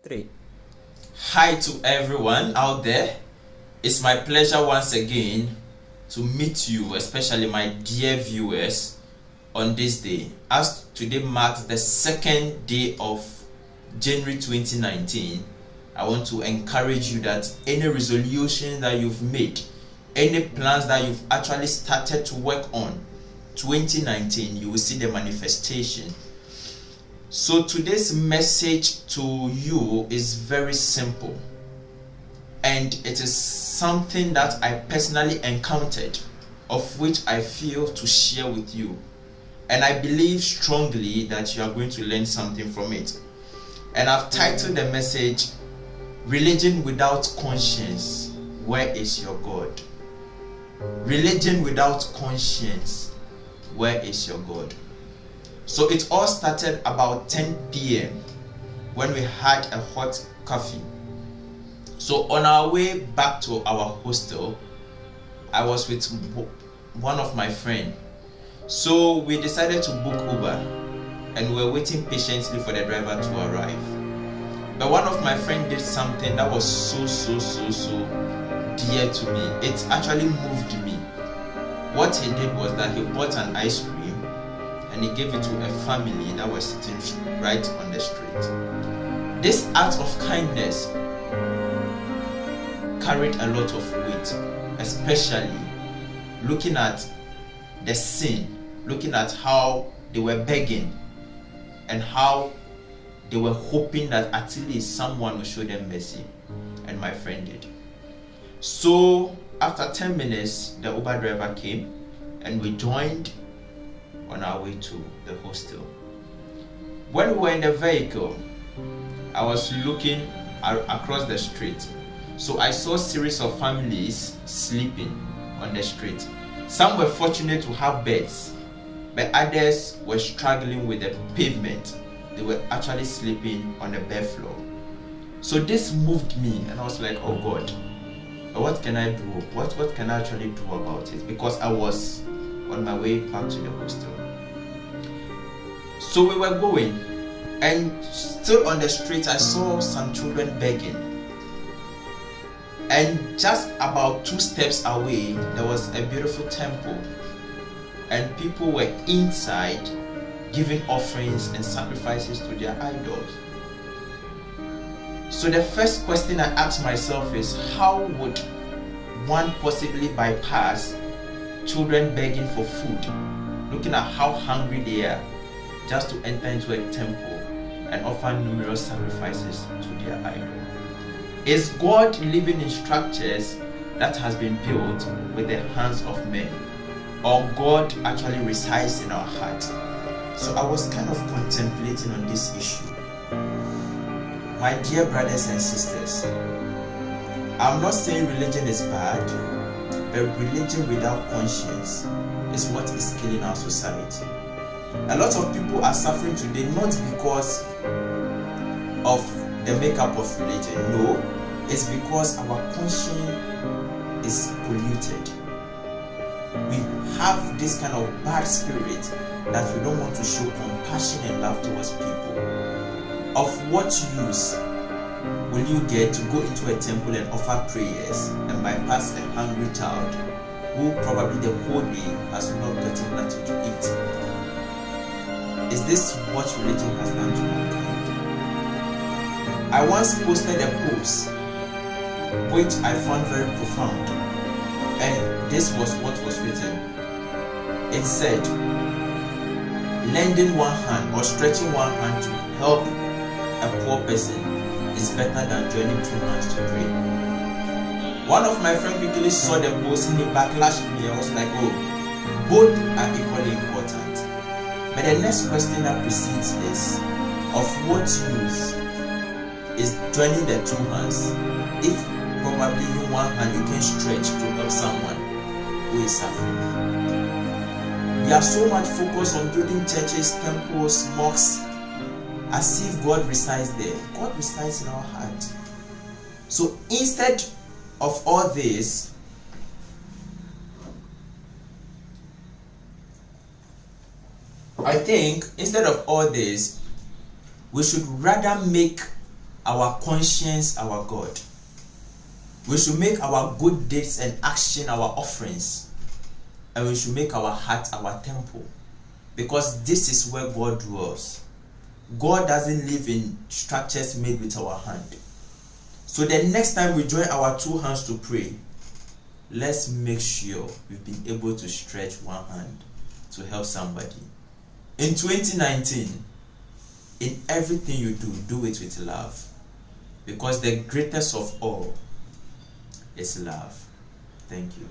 3. Hi to everyone out there. It's my pleasure once again to meet you, especially my dear viewers, on this day. As today marks the second day of January 2019, I want to encourage you that any resolution that you've made, any plans that you've actually started to work on 2019, you will see the manifestation. So today's message to you is very simple, and it is something that I personally encountered, of which I feel to share with you, and I believe strongly that you are going to learn something from it. And I've titled the message, Religion Without Conscience, Where is Your God? Religion without conscience, where is your God? So it all started about 10 p.m. when we had a hot coffee. So on our way back to our hostel, I was with one of my friends. So we decided to book Uber, and we were waiting patiently for the driver to arrive. But one of my friends did something that was so dear to me. It actually moved me. What he did was that he bought an ice cream and he gave it to a family that was sitting right on the street. This act of kindness carried a lot of weight, especially looking at the scene, looking at how they were begging and how they were hoping that at least someone would show them mercy, and my friend did. So after 10 minutes, the Uber driver came and we joined on our way to the hostel. When we were in the vehicle, I was looking across the street. So I saw a series of families sleeping on the street. Some were fortunate to have beds, but others were struggling with the pavement. They were actually sleeping on the bare floor. So this moved me, and I was like, oh God, what can I do? What can I actually do about it? Because I was on my way back to the hostel. So we were going, and still on the street I saw some children begging. And just about 2 steps away, there was a beautiful temple, and people were inside giving offerings and sacrifices to their idols. So the first question I asked myself is, how would one possibly bypass children begging for food, looking at how hungry they are, just to enter into a temple and offer numerous sacrifices to their idol? Is God living in structures that has been built with the hands of men, or God actually resides in our heart? So I was kind of contemplating on this issue. My dear brothers and sisters, I'm not saying religion is bad, but religion without conscience is what is killing our society. A lot of people are suffering today not because of the makeup of religion. No, it's because our conscience is polluted. We have this kind of bad spirit that we don't want to show compassion and love towards people. Of what use will you get to go into a temple and offer prayers and bypass a hungry child who probably the whole day has not gotten nothing to eat? Is this what religion has done to mankind? I once posted a post which I found very profound, and this was what was written. It said, lending one hand or stretching one hand to help a poor person is better than joining 2 hands to pray. One of my friends quickly saw the post and he backlashed me. I was like, oh, both are equally important. But the next question that precedes is, of what use is joining the 2 hands if probably in one hand you can stretch to help someone who is suffering? We are so much focused on building churches, temples, mosques, as if God resides there. God resides in our heart. So instead of all this, I think instead of all this, we should rather make our conscience our God. We should make our good deeds and action our offerings, and we should make our heart our temple, because this is where God dwells. God doesn't live in structures made with our hand. So the next time we join our two hands to pray, let's make sure we've been able to stretch one hand to help somebody. In 2019, in everything you do, do it with love, because the greatest of all is love. Thank you.